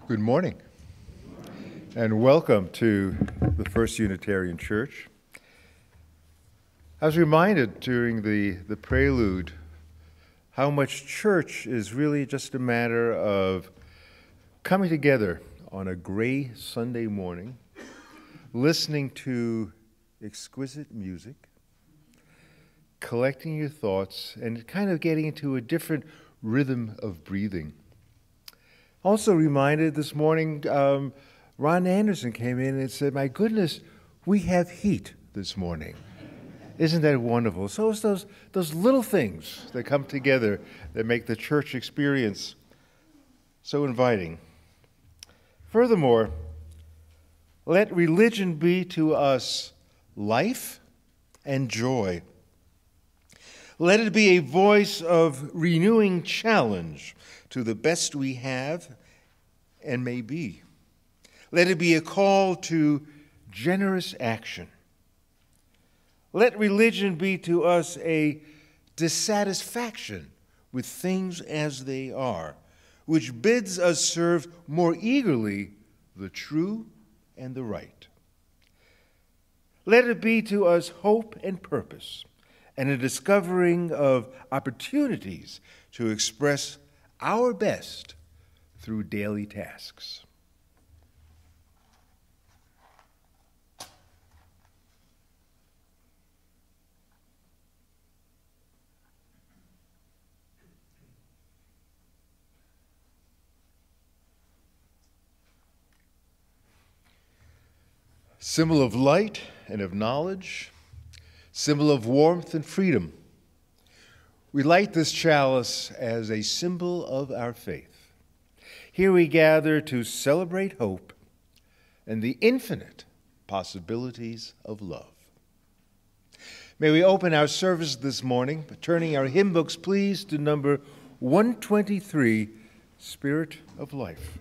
Good morning, and welcome to the First Unitarian Church. I was reminded during the prelude how much church is really just a matter of coming together on a gray Sunday morning, listening to exquisite music, collecting your thoughts, and kind of getting into a different rhythm of breathing. Also reminded this morning, Ron Anderson came in and said, "My goodness, we have heat this morning." Isn't that wonderful? So it's those little things that come together that make the church experience so inviting. Furthermore, let religion be to us life and joy. Let it be a voice of renewing challenge to the best we have and may be. Let it be a call to generous action. Let religion be to us a dissatisfaction with things as they are, which bids us serve more eagerly the true and the right. Let it be to us hope and purpose, and a discovering of opportunities to express our best through daily tasks. Symbol of light and of knowledge, symbol of warmth and freedom. We light this chalice as a symbol of our faith. Here we gather to celebrate hope and the infinite possibilities of love. May we open our service this morning by turning our hymn books, please, to number 123, Spirit of Life.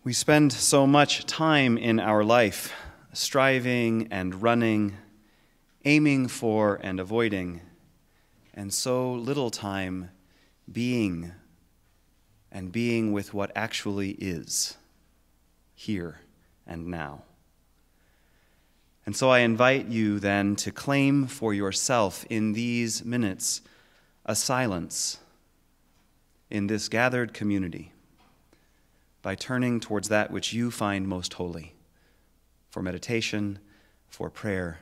We spend so much time in our life striving and running, aiming for and avoiding, and so little time being and being with what actually is, here and now. And so I invite you then to claim for yourself in these minutes a silence in this gathered community by turning towards that which you find most holy for meditation, for prayer,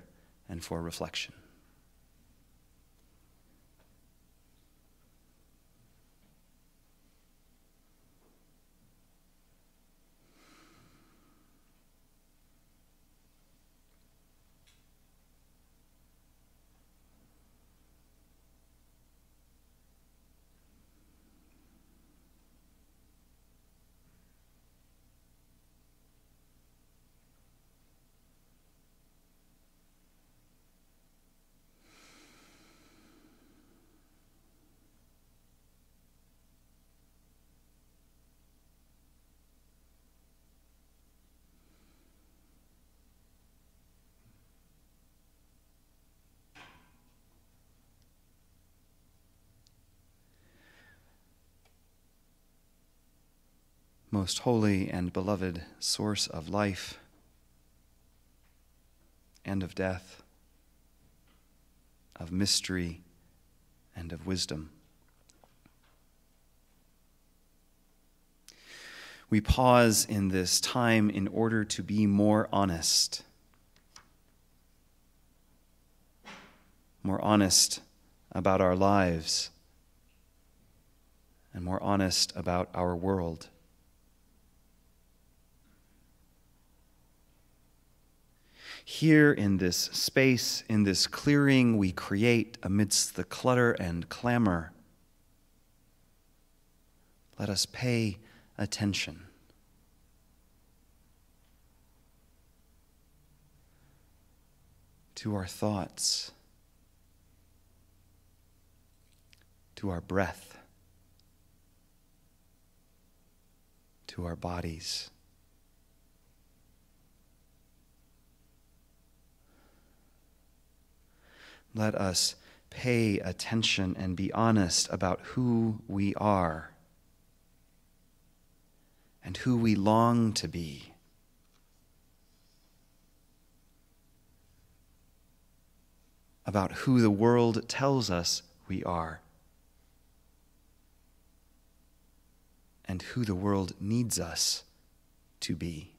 and for reflection. most holy and beloved source of life and of death, of mystery and of wisdom. We pause in this time in order to be more honest about our lives and more honest about our world. Here in this space, in this clearing we create amidst the clutter and clamor, let us pay attention. To our thoughts, to our breath, to our bodies. Let us pay attention and be honest about who we are and who we long to be. About who the world tells us we are and who the world needs us to be.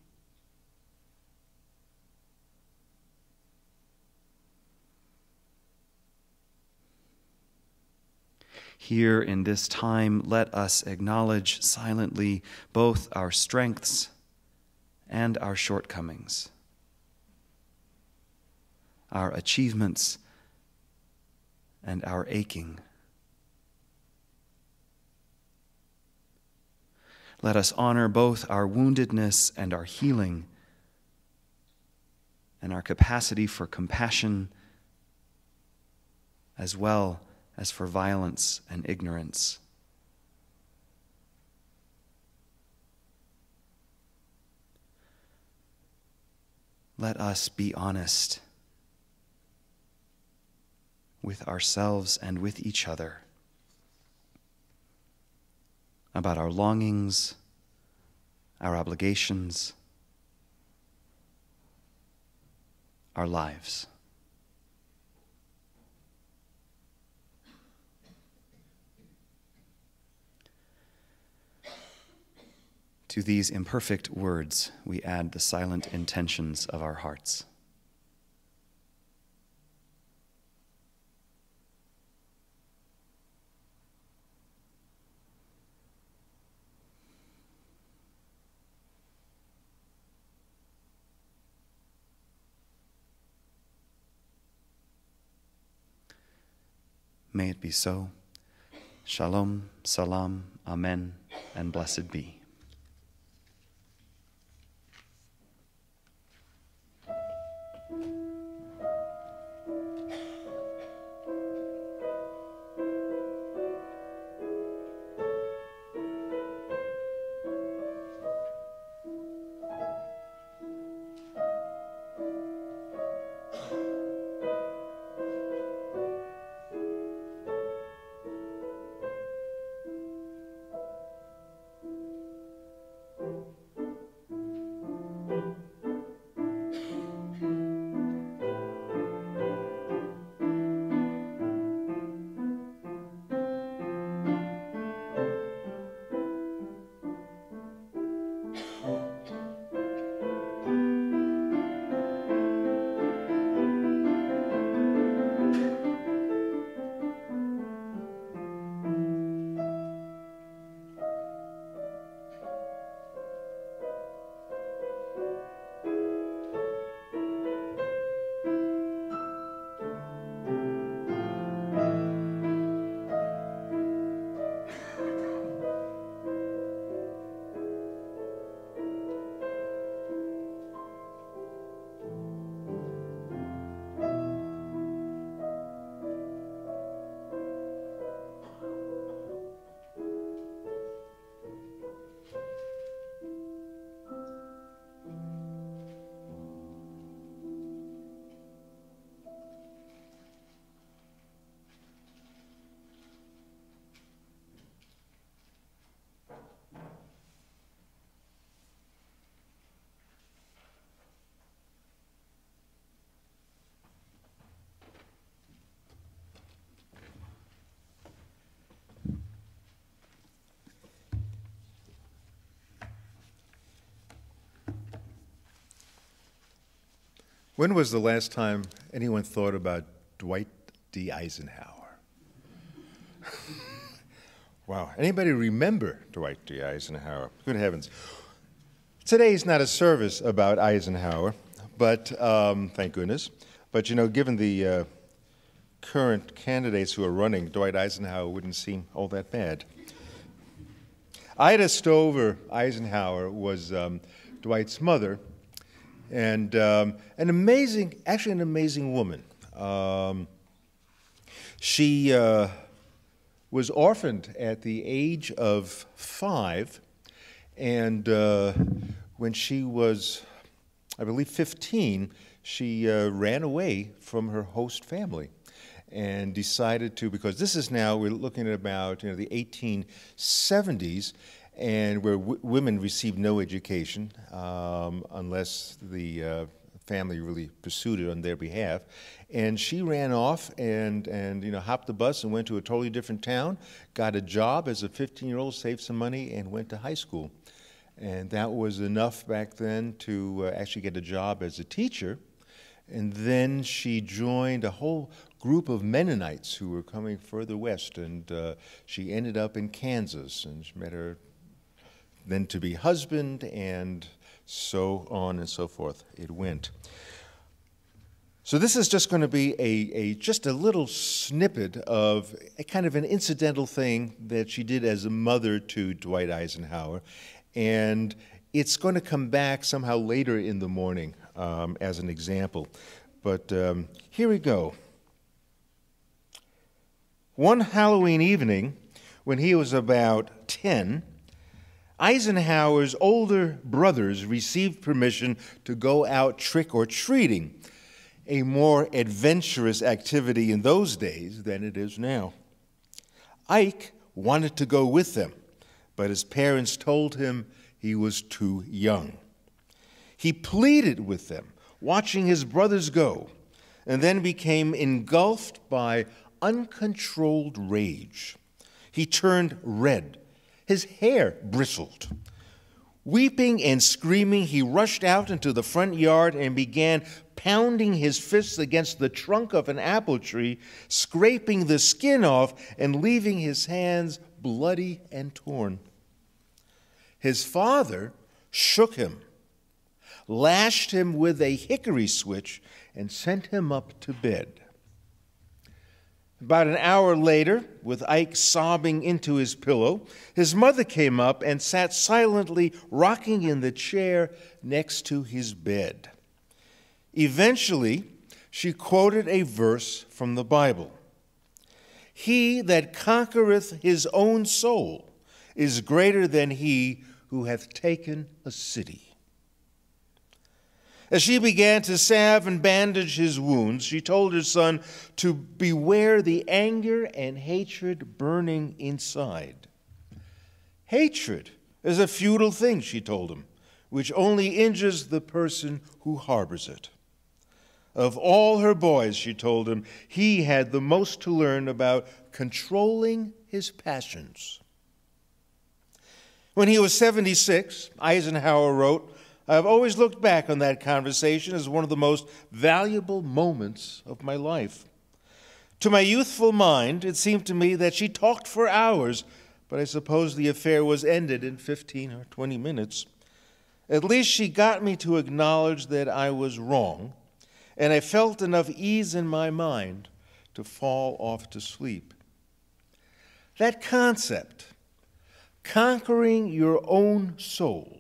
Here in this time, let us acknowledge silently both our strengths and our shortcomings, our achievements and our aching. Let us honor both our woundedness and our healing, and our capacity for compassion as well as for violence and ignorance. Let us be honest with ourselves and with each other about our longings, our obligations, our lives. To these imperfect words, we add the silent intentions of our hearts. May it be so. Shalom, salam, amen, and blessed be. When was the last time anyone thought about Dwight D. Eisenhower? Wow. Anybody remember Dwight D. Eisenhower? Good heavens. Today is not a service about Eisenhower, but thank goodness. But, you know, given the current candidates who are running, Dwight Eisenhower wouldn't seem all that bad. Ida Stover Eisenhower was Dwight's mother, and an amazing woman. She was orphaned at the age of 5, and when she was, I believe, 15, she ran away from her host family and decided to, because this is now, we're looking at about, you know, the 1870s, and where women received no education unless the family really pursued it on their behalf. And she ran off and you know, hopped the bus and went to a totally different town, got a job as a 15-year-old, saved some money, and went to high school. And that was enough back then to actually get a job as a teacher. And then she joined a whole group of Mennonites who were coming further west, and she ended up in Kansas, and she met her then-to-be husband, and so on and so forth it went. So this is just going to be just a little snippet of a kind of an incidental thing that she did as a mother to Dwight Eisenhower, and it's going to come back somehow later in the morning as an example. But here we go. One Halloween evening, when he was about 10, Eisenhower's older brothers received permission to go out trick-or-treating, a more adventurous activity in those days than it is now. Ike wanted to go with them, but his parents told him he was too young. He pleaded with them, watching his brothers go, and then became engulfed by uncontrolled rage. He turned red. His hair bristled. Weeping and screaming, he rushed out into the front yard and began pounding his fists against the trunk of an apple tree, scraping the skin off and leaving his hands bloody and torn. His father shook him, lashed him with a hickory switch, and sent him up to bed. About an hour later, with Ike sobbing into his pillow, his mother came up and sat silently rocking in the chair next to his bed. Eventually, she quoted a verse from the Bible. "He that conquereth his own soul is greater than he who hath taken a city." As she began to salve and bandage his wounds, she told her son to beware the anger and hatred burning inside. "Hatred is a futile thing," she told him, "which only injures the person who harbors it." Of all her boys, she told him, he had the most to learn about controlling his passions. When he was 76, Eisenhower wrote, "I've always looked back on that conversation as one of the most valuable moments of my life. To my youthful mind, it seemed to me that she talked for hours, but I suppose the affair was ended in 15 or 20 minutes. At least she got me to acknowledge that I was wrong, and I felt enough ease in my mind to fall off to sleep." That concept, conquering your own soul,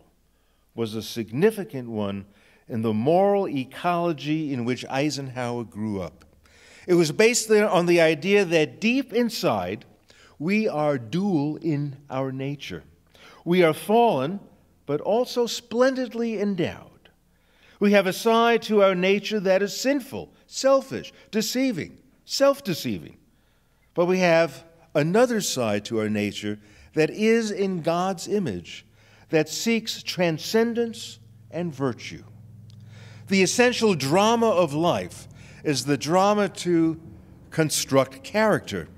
was a significant one in the moral ecology in which Eisenhower grew up. It was based on the idea that deep inside, we are dual in our nature. We are fallen, but also splendidly endowed. We have a side to our nature that is sinful, selfish, deceiving, self-deceiving. But we have another side to our nature that is in God's image, that seeks transcendence and virtue. The essential drama of life is the drama to construct character,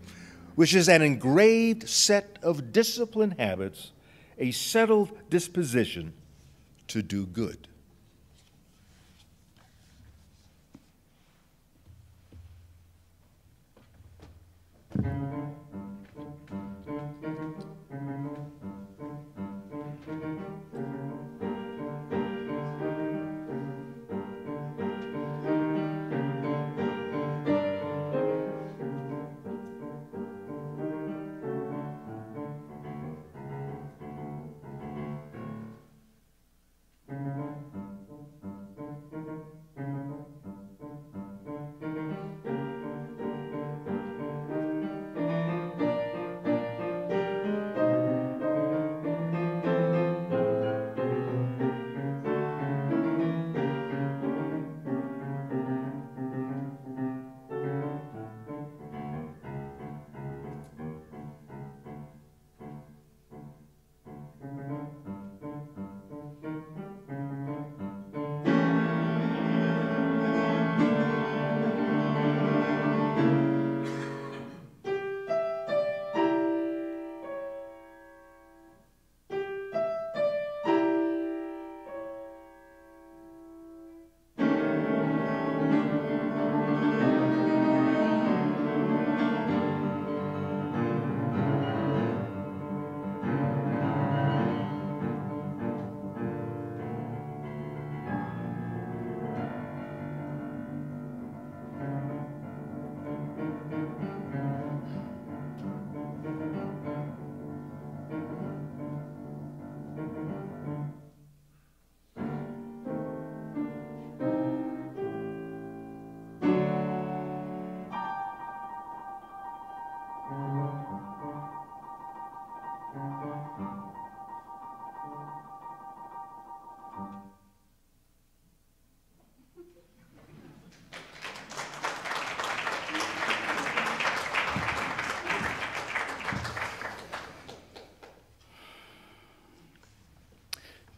which is an engraved set of disciplined habits, a settled disposition to do good.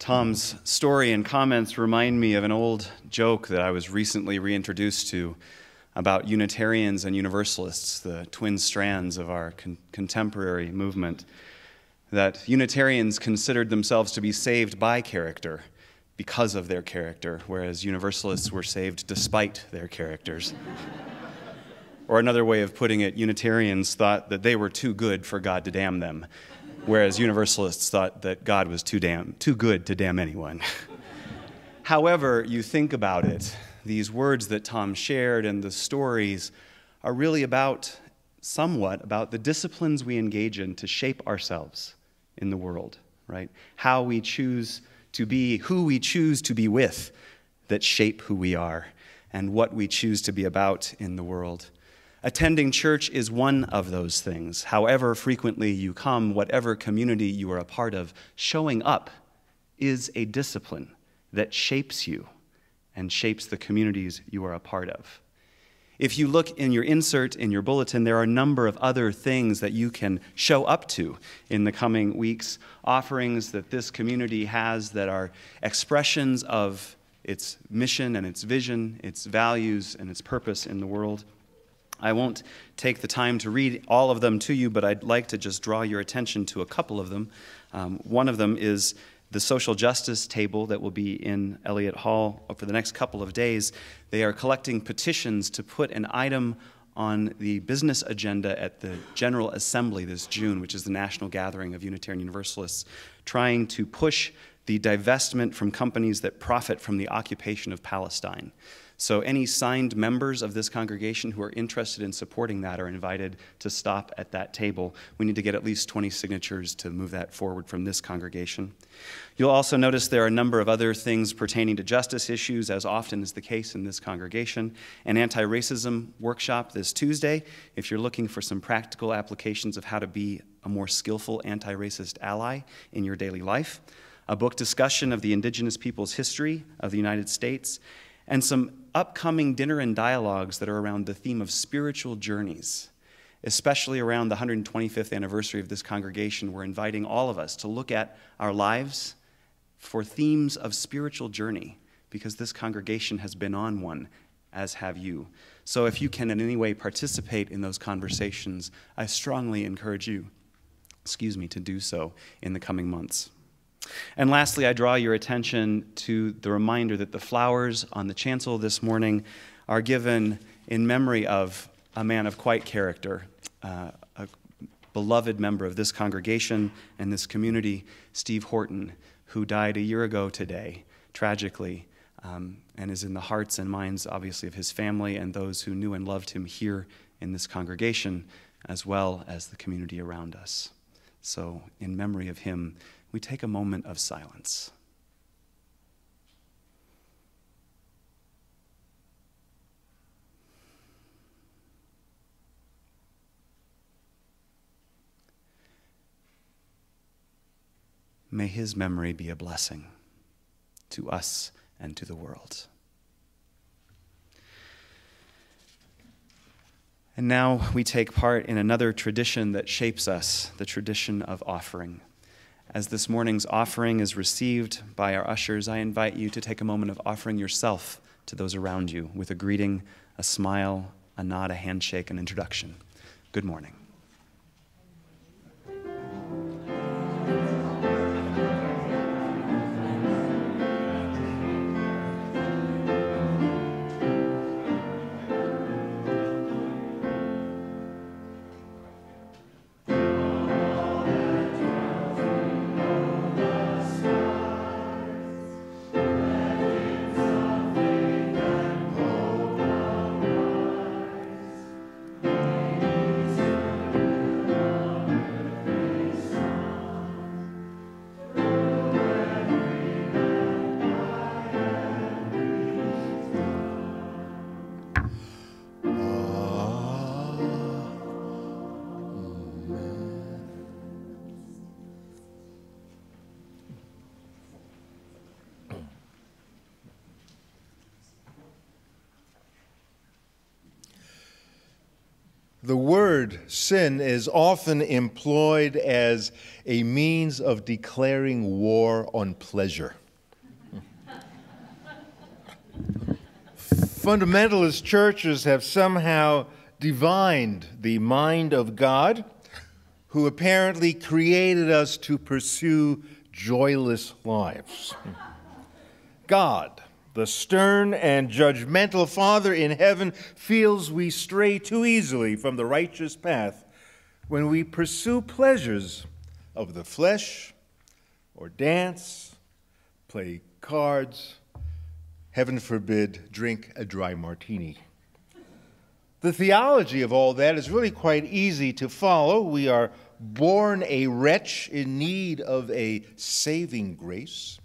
Tom's story and comments remind me of an old joke that I was recently reintroduced to about Unitarians and Universalists, the twin strands of our contemporary movement, that Unitarians considered themselves to be saved by character because of their character, whereas Universalists were saved despite their characters. Or another way of putting it, Unitarians thought that they were too good for God to damn them, whereas Universalists thought that God was too good to damn anyone. However you think about it, these words that Tom shared and the stories are really somewhat about the disciplines we engage in to shape ourselves in the world, right? How we choose to be, who we choose to be with that shape who we are, and what we choose to be about in the world. Attending church is one of those things. However frequently you come, whatever community you are a part of, showing up is a discipline that shapes you and shapes the communities you are a part of. If you look in your insert in your bulletin, there are a number of other things that you can show up to in the coming weeks, offerings that this community has that are expressions of its mission and its vision, its values and its purpose in the world. I won't take the time to read all of them to you, but I'd like to just draw your attention to a couple of them. One of them is the social justice table that will be in Elliott Hall for the next couple of days. They are collecting petitions to put an item on the business agenda at the General Assembly this June, which is the national gathering of Unitarian Universalists, trying to push the divestment from companies that profit from the occupation of Palestine. So any signed members of this congregation who are interested in supporting that are invited to stop at that table. We need to get at least 20 signatures to move that forward from this congregation. You'll also notice there are a number of other things pertaining to justice issues, as often is the case in this congregation. An anti-racism workshop this Tuesday, if you're looking for some practical applications of how to be a more skillful anti-racist ally in your daily life. A book discussion of the indigenous people's history of the United States, and some upcoming dinner and dialogues that are around the theme of spiritual journeys, especially around the 125th anniversary of this congregation. We're inviting all of us to look at our lives for themes of spiritual journey, because this congregation has been on one, as have you. So if you can in any way participate in those conversations, I strongly encourage you, to do so in the coming months. And lastly, I draw your attention to the reminder that the flowers on the chancel this morning are given in memory of a man of quite character, a beloved member of this congregation and this community, Steve Horton, who died a year ago today, tragically, and is in the hearts and minds, obviously, of his family and those who knew and loved him here in this congregation, as well as the community around us. So, in memory of him, we take a moment of silence. May his memory be a blessing to us and to the world. And now we take part in another tradition that shapes us, the tradition of offering. As this morning's offering is received by our ushers, I invite you to take a moment of offering yourself to those around you with a greeting, a smile, a nod, a handshake, an introduction. Good morning. The word sin is often employed as a means of declaring war on pleasure. Fundamentalist churches have somehow divined the mind of God, who apparently created us to pursue joyless lives. God, the stern and judgmental Father in heaven, feels we stray too easily from the righteous path when we pursue pleasures of the flesh, or dance, play cards, heaven forbid, drink a dry martini. The theology of all that is really quite easy to follow. We are born a wretch in need of a saving grace.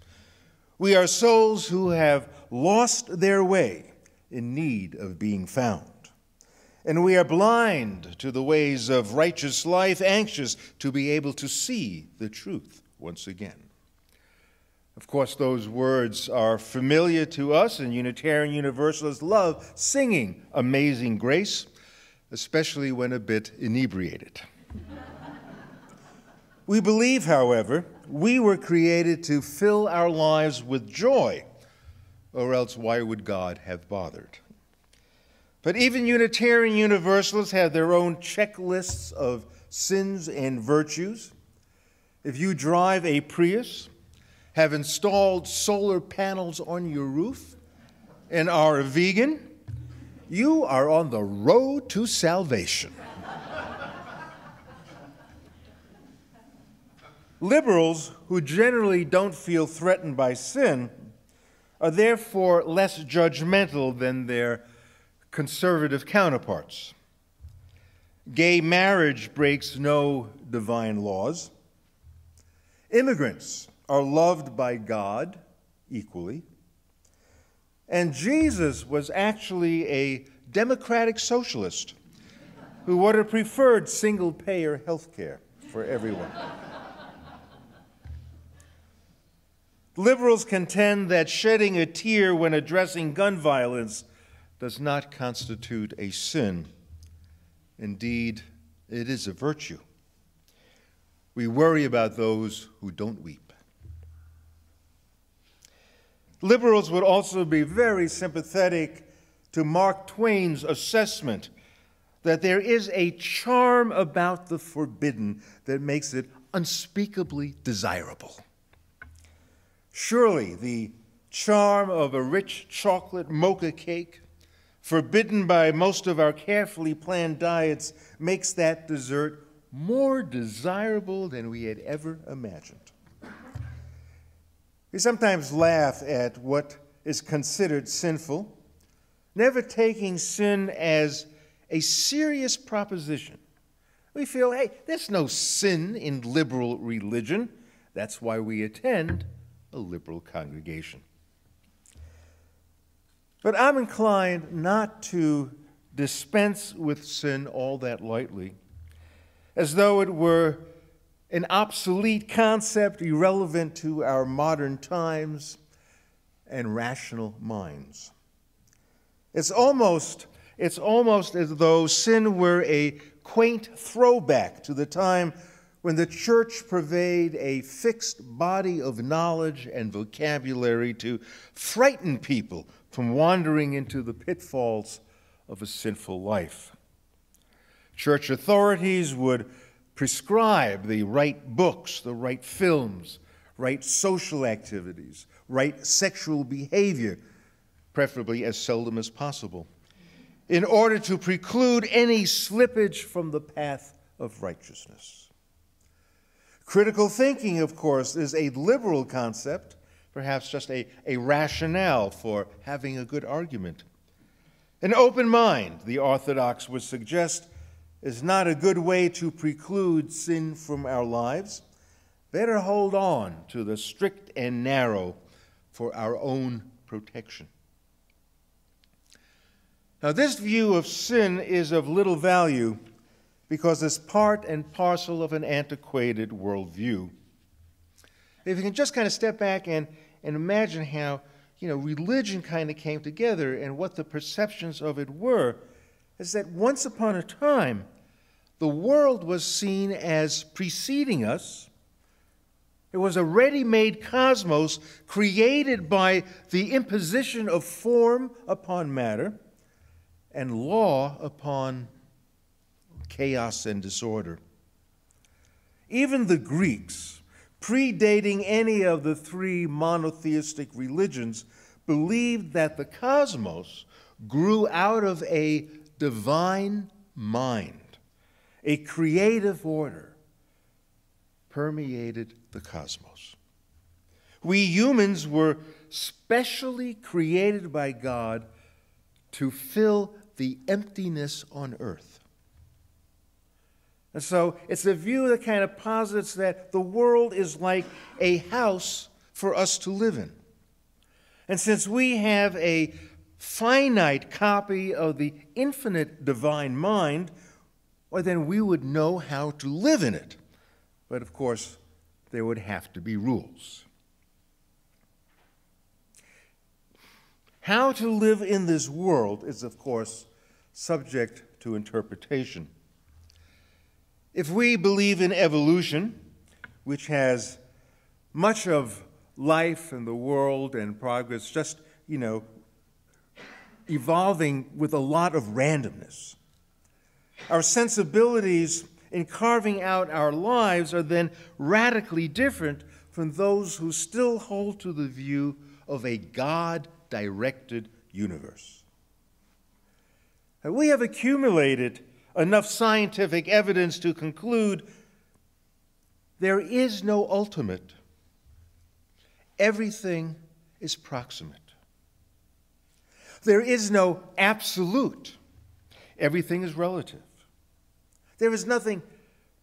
We are souls who have lost their way in need of being found. And we are blind to the ways of righteous life, anxious to be able to see the truth once again. Of course, those words are familiar to us, and Unitarian Universalists love singing Amazing Grace, especially when a bit inebriated. We believe, however, we were created to fill our lives with joy, or else why would God have bothered? But even Unitarian Universalists have their own checklists of sins and virtues. If you drive a Prius, have installed solar panels on your roof, and are a vegan, you are on the road to salvation. Liberals, who generally don't feel threatened by sin, are therefore less judgmental than their conservative counterparts. Gay marriage breaks no divine laws. Immigrants are loved by God equally. And Jesus was actually a democratic socialist who would have preferred single-payer health care for everyone. Liberals contend that shedding a tear when addressing gun violence does not constitute a sin. Indeed, it is a virtue. We worry about those who don't weep. Liberals would also be very sympathetic to Mark Twain's assessment that there is a charm about the forbidden that makes it unspeakably desirable. Surely the charm of a rich chocolate mocha cake, forbidden by most of our carefully planned diets, makes that dessert more desirable than we had ever imagined. We sometimes laugh at what is considered sinful, never taking sin as a serious proposition. We feel, hey, there's no sin in liberal religion. That's why we attend a liberal congregation. But I'm inclined not to dispense with sin all that lightly, as though it were an obsolete concept irrelevant to our modern times and rational minds. It's almost as though sin were a quaint throwback to the time when the church purveyed a fixed body of knowledge and vocabulary to frighten people from wandering into the pitfalls of a sinful life. Church authorities would prescribe the right books, the right films, right social activities, right sexual behavior, preferably as seldom as possible, in order to preclude any slippage from the path of righteousness. Critical thinking, of course, is a liberal concept, perhaps just a rationale for having a good argument. An open mind, the Orthodox would suggest, is not a good way to preclude sin from our lives. Better hold on to the strict and narrow for our own protection. Now, this view of sin is of little value because it's part and parcel of an antiquated worldview. If you can just kind of step back and imagine how, religion kind of came together and what the perceptions of it were, is that once upon a time, the world was seen as preceding us. It was a ready-made cosmos created by the imposition of form upon matter and law upon chaos and disorder. Even the Greeks, predating any of the three monotheistic religions, believed that the cosmos grew out of a divine mind, a creative order permeated the cosmos. We humans were specially created by God to fill the emptiness on earth. And so it's a view that kind of posits that the world is like a house for us to live in. And since we have a finite copy of the infinite divine mind, well, then we would know how to live in it. But of course, there would have to be rules. How to live in this world is, of course, subject to interpretation. If we believe in evolution, which has much of life and the world and progress just, evolving with a lot of randomness, our sensibilities in carving out our lives are then radically different from those who still hold to the view of a God-directed universe. And we have accumulated enough scientific evidence to conclude there is no ultimate. Everything is proximate. There is no absolute. Everything is relative. There is nothing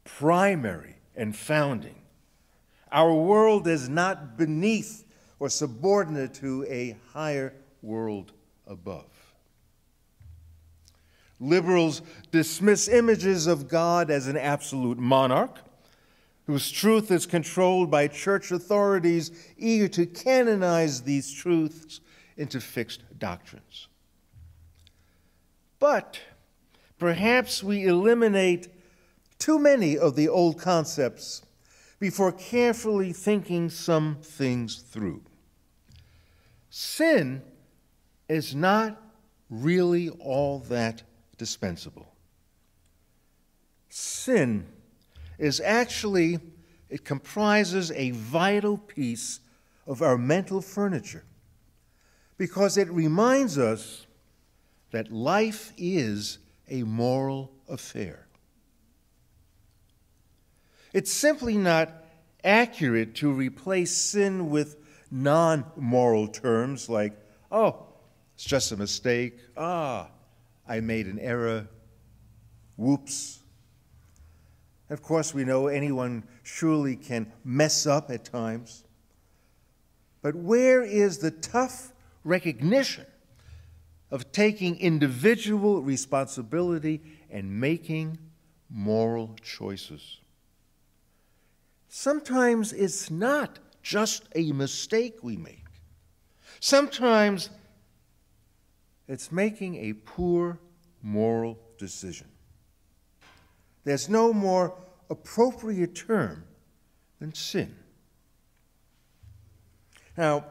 primary and founding. Our world is not beneath or subordinate to a higher world above. Liberals dismiss images of God as an absolute monarch whose truth is controlled by church authorities eager to canonize these truths into fixed doctrines. But perhaps we eliminate too many of the old concepts before carefully thinking some things through. Sin is not really all that dispensable. Sin is actually, it comprises a vital piece of our mental furniture because it reminds us that life is a moral affair. It's simply not accurate to replace sin with non-moral terms like, oh, it's just a mistake, I made an error, whoops. Of course, we know anyone surely can mess up at times. But where is the tough recognition of taking individual responsibility and making moral choices? Sometimes it's not just a mistake we make. Sometimes it's making a poor moral decision. There's no more appropriate term than sin. Now,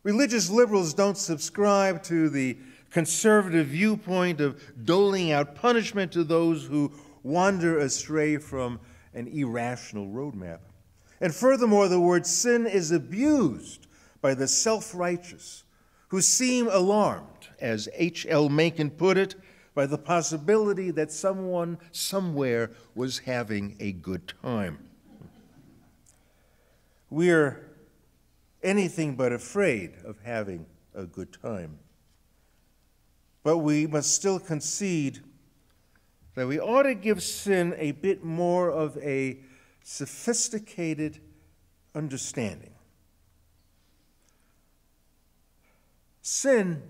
religious liberals don't subscribe to the conservative viewpoint of doling out punishment to those who wander astray from an irrational roadmap. And furthermore, the word sin is abused by the self-righteous who seem alarmed, as H.L. Mencken put it, by the possibility that someone somewhere was having a good time. We're anything but afraid of having a good time. But we must still concede that we ought to give sin a bit more of a sophisticated understanding. Sin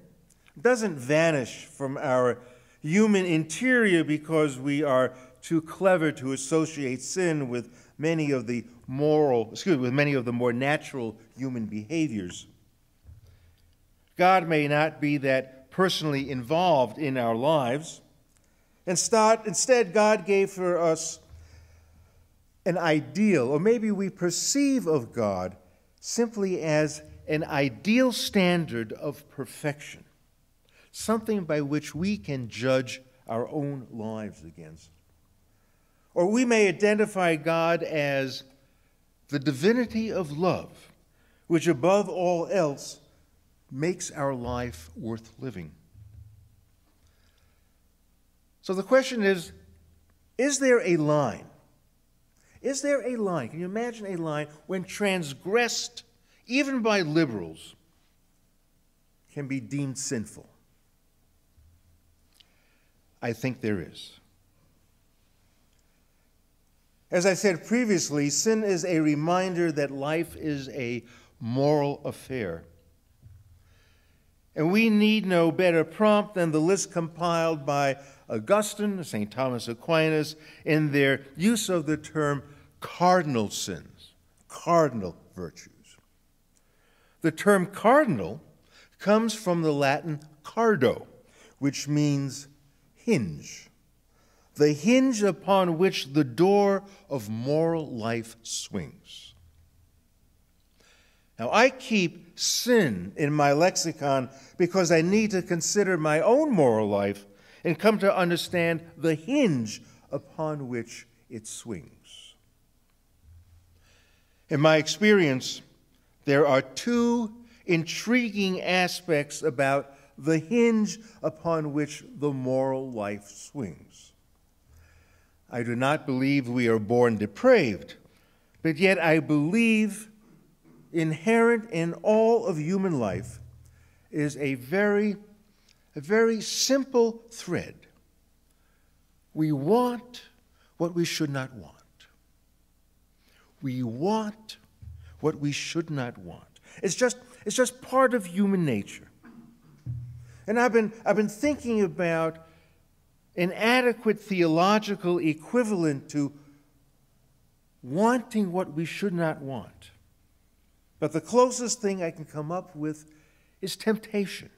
doesn't vanish from our human interior because we are too clever to associate sin with many of the more natural human behaviors. God may not be that personally involved in our lives. Instead, God gave for us an ideal, or maybe we perceive of God simply as an ideal standard of perfection, something by which we can judge our own lives against. Or we may identify God as the divinity of love, which above all else makes our life worth living. So the question is there a line? Is there a line? Can you imagine a line when transgressed, even by liberals, can be deemed sinful? I think there is. As I said previously, sin is a reminder that life is a moral affair. And we need no better prompt than the list compiled by Augustine, St. Thomas Aquinas, in their use of the term cardinal sins, cardinal virtues. The term cardinal comes from the Latin cardo, which means hinge, the hinge upon which the door of moral life swings. Now, I keep sin in my lexicon because I need to consider my own moral life and come to understand the hinge upon which it swings. In my experience, there are two intriguing aspects about the hinge upon which the moral life swings. I do not believe we are born depraved, but yet I believe inherent in all of human life is a very simple thread. We want what we should not want. We want what we should not want. It's just part of human nature. And I've been thinking about an adequate theological equivalent to wanting what we should not want. But the closest thing I can come up with is temptation.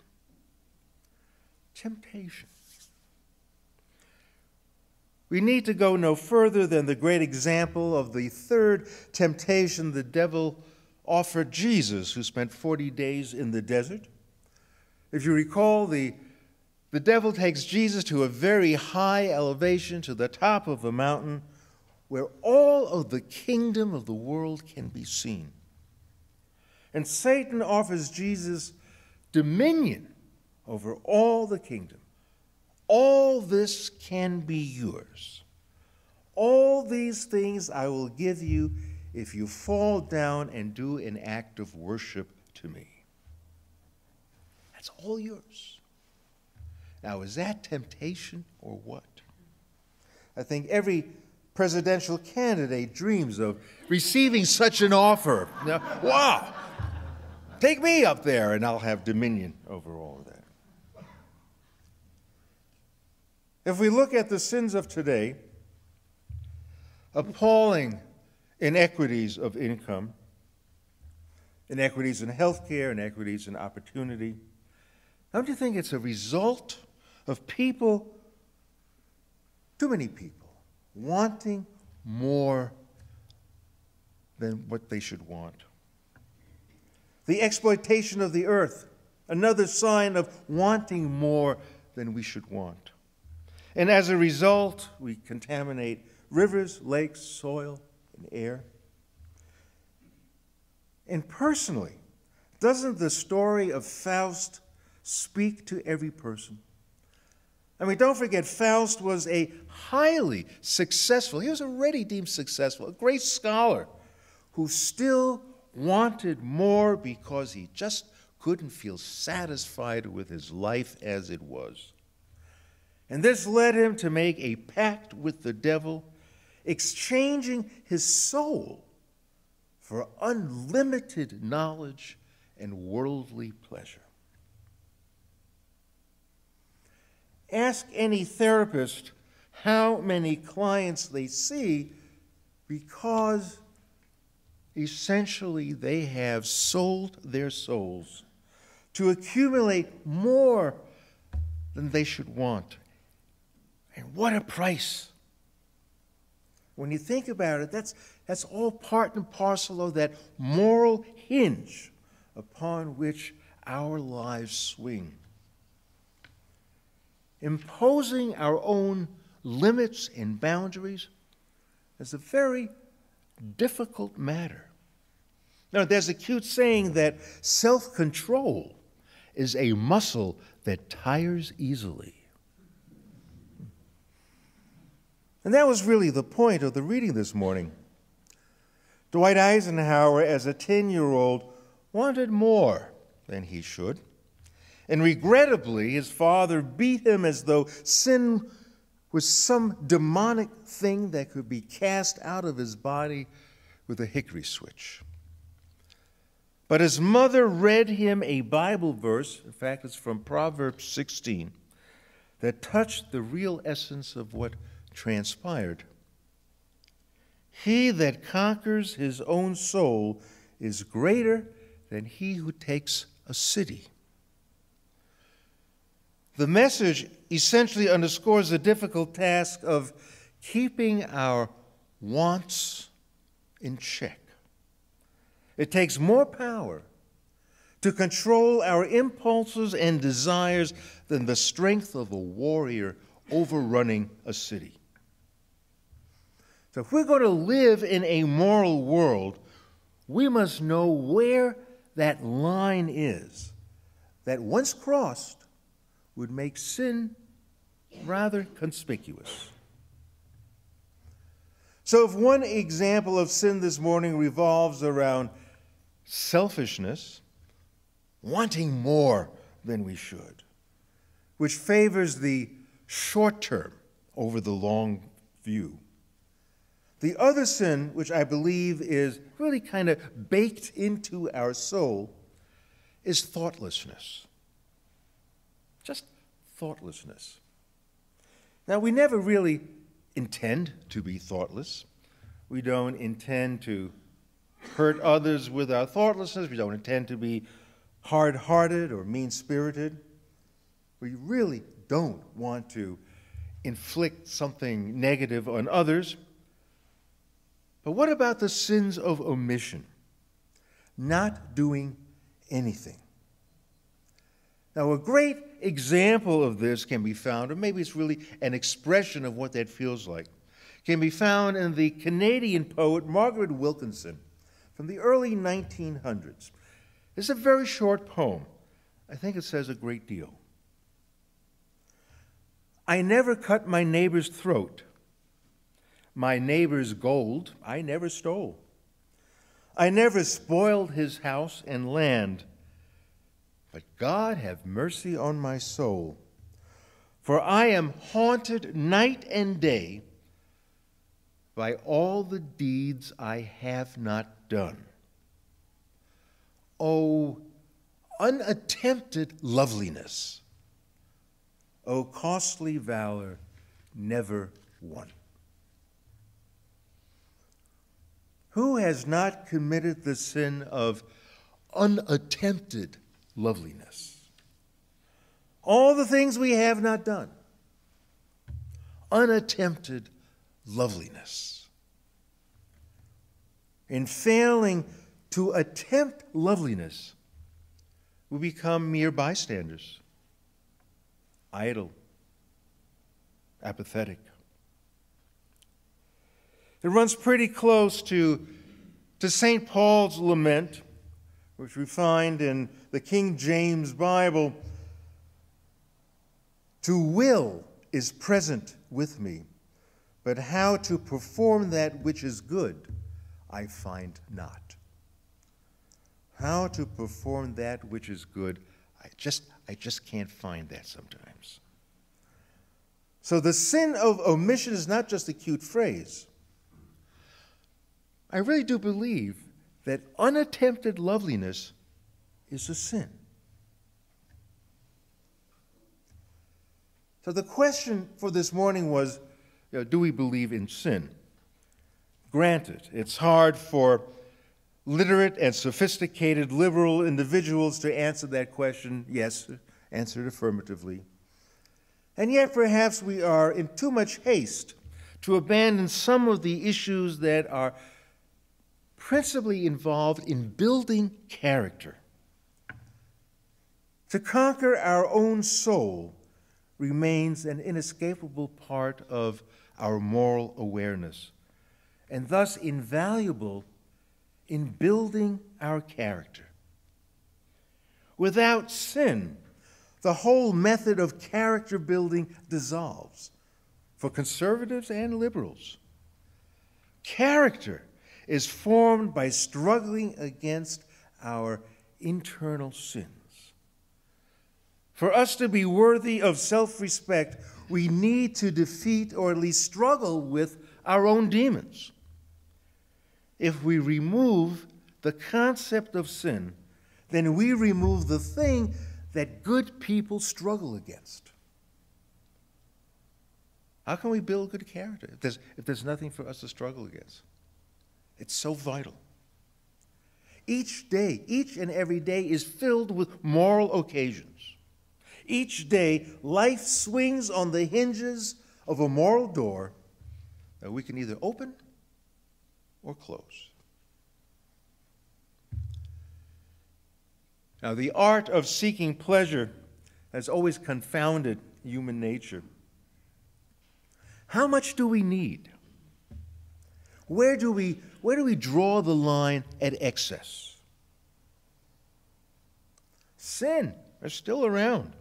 Temptation. We need to go no further than the great example of the third temptation the devil offered Jesus, who spent 40 days in the desert. If you recall, the devil takes Jesus to a very high elevation, to the top of a mountain, where all of the kingdom of the world can be seen. And Satan offers Jesus dominion over all the kingdom. All this can be yours. All these things I will give you if you fall down and do an act of worship to me. That's all yours. Now, is that temptation or what? I think every presidential candidate dreams of receiving such an offer. Now, wow! Take me up there and I'll have dominion over all of that. If we look at the sins of today, appalling inequities of income, inequities in healthcare, inequities in opportunity, don't you think it's a result of people, too many people, wanting more than what they should want? The exploitation of the earth, another sign of wanting more than we should want. And as a result, we contaminate rivers, lakes, soil, and air. And personally, doesn't the story of Faust speak to every person? I mean, don't forget, Faust was a highly successful, he was already deemed successful, a great scholar who still wanted more because he just couldn't feel satisfied with his life as it was. And this led him to make a pact with the devil, exchanging his soul for unlimited knowledge and worldly pleasure. Ask any therapist how many clients they see because essentially they have sold their souls to accumulate more than they should want. And what a price. When you think about it, that's all part and parcel of that moral hinge upon which our lives swing. Imposing our own limits and boundaries is a very difficult matter. Now, there's a cute saying that self-control is a muscle that tires easily. And that was really the point of the reading this morning. Dwight Eisenhower, as a 10-year-old, wanted more than he should. And regrettably, his father beat him as though sin was some demonic thing that could be cast out of his body with a hickory switch. But his mother read him a Bible verse, in fact, it's from Proverbs 16, that touched the real essence of what transpired. He that conquers his own soul is greater than he who takes a city. The message essentially underscores the difficult task of keeping our wants in check. It takes more power to control our impulses and desires than the strength of a warrior overrunning a city. So if we're going to live in a moral world, we must know where that line is that, once crossed, would make sin rather conspicuous. So if one example of sin this morning revolves around selfishness, wanting more than we should, which favors the short term over the long view. The other sin, which I believe is really kind of baked into our soul, is thoughtlessness. Just thoughtlessness. Now, we never really intend to be thoughtless. We don't intend to hurt others with our thoughtlessness. We don't intend to be hard-hearted or mean-spirited. We really don't want to inflict something negative on others. But what about the sins of omission? Not doing anything. Now, a great example of this can be found, or maybe it's really an expression of what that feels like, can be found in the Canadian poet Margaret Wilkinson from the early 1900s. It's a very short poem. I think it says a great deal. I never cut my neighbor's throat. My neighbor's gold I never stole. I never spoiled his house and land. But God have mercy on my soul, for I am haunted night and day by all the deeds I have not done. O unattempted loveliness, O costly valor never won. Who has not committed the sin of unattempted loveliness? All the things we have not done. Unattempted loveliness. In failing to attempt loveliness, we become mere bystanders, idle, apathetic. It runs pretty close to St. Paul's lament, which we find in the King James Bible. To will is present with me, but how to perform that which is good I find not. How to perform that which is good, I just can't find that sometimes. So the sin of omission is not just a cute phrase. I really do believe that unattempted loveliness is a sin. So the question for this morning was, do we believe in sin? Granted, it's hard for literate and sophisticated liberal individuals to answer that question. Yes, answer it affirmatively. And yet perhaps we are in too much haste to abandon some of the issues that are principally involved in building character. To conquer our own soul remains an inescapable part of our moral awareness, and thus invaluable in building our character. Without sin, the whole method of character building dissolves for conservatives and liberals. Character is formed by struggling against our internal sins. For us to be worthy of self-respect, we need to defeat or at least struggle with our own demons. If we remove the concept of sin, then we remove the thing that good people struggle against. How can we build good character if there's nothing for us to struggle against? It's so vital. Each day, each and every day is filled with moral occasions. Each day, life swings on the hinges of a moral door that we can either open or close. Now, the art of seeking pleasure has always confounded human nature. How much do we need? Where do we draw the line at excess? Sin is still around.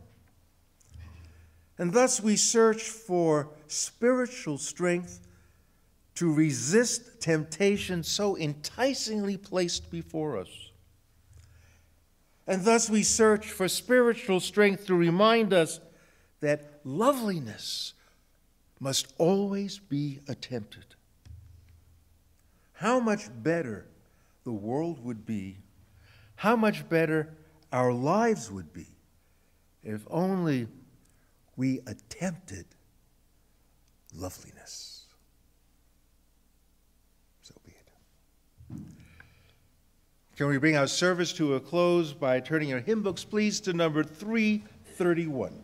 And thus we search for spiritual strength to resist temptation so enticingly placed before us. And thus we search for spiritual strength to remind us that loveliness must always be attempted. How much better the world would be, how much better our lives would be, if only we attempted loveliness. So be it. Can we bring our service to a close by turning our hymn books, please, to number 331.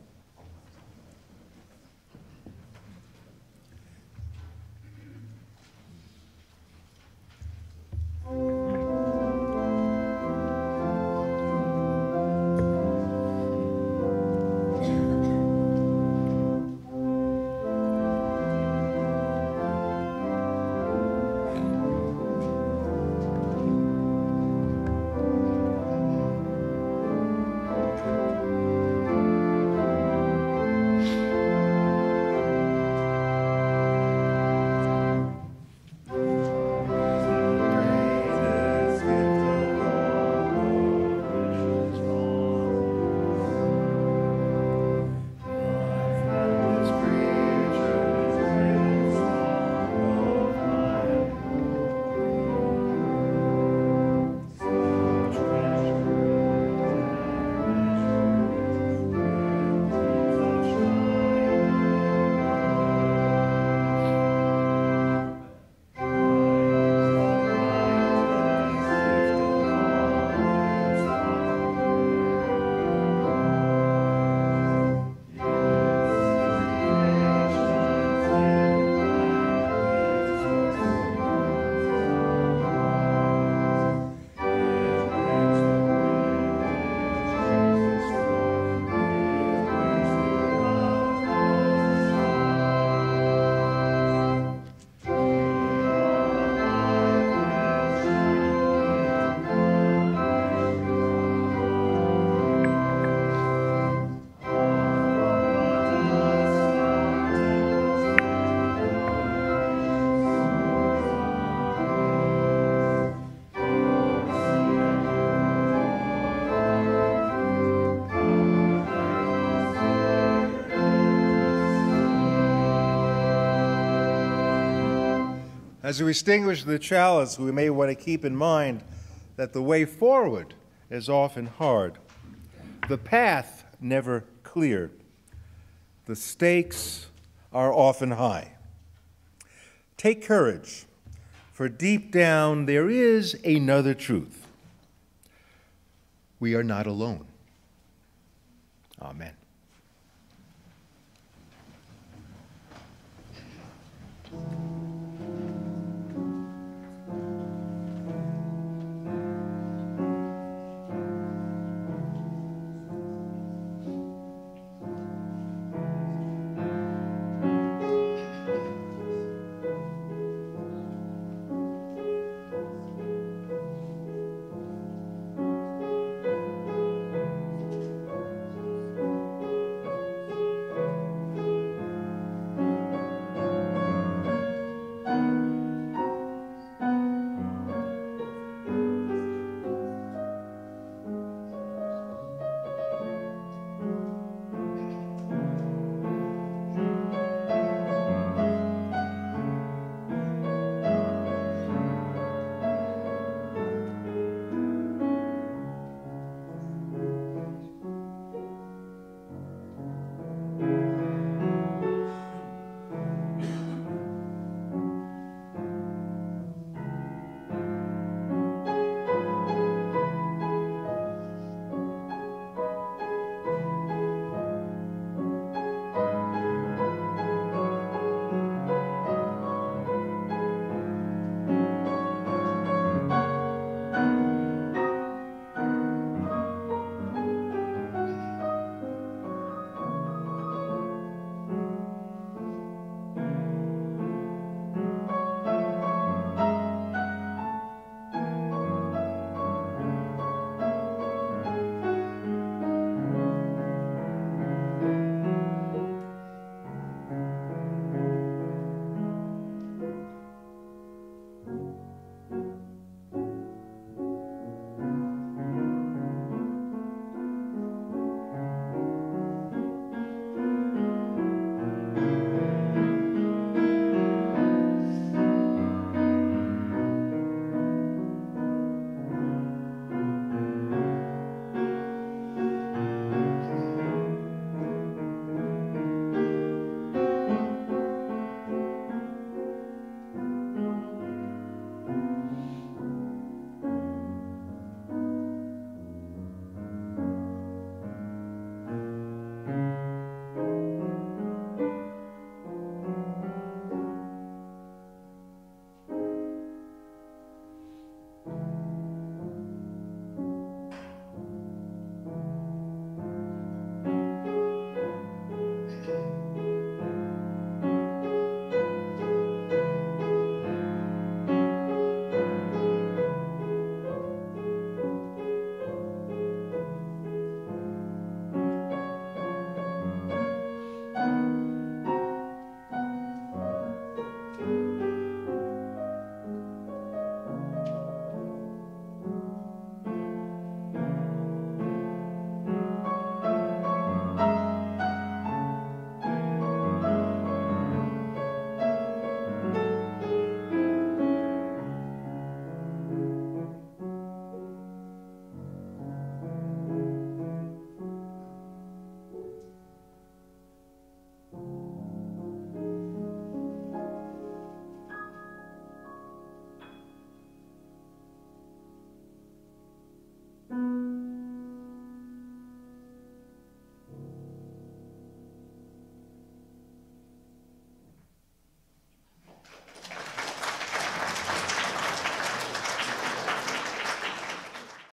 As we extinguish the chalice, we may want to keep in mind that the way forward is often hard, the path never clear, the stakes are often high. Take courage, for deep down there is another truth. We are not alone. Amen.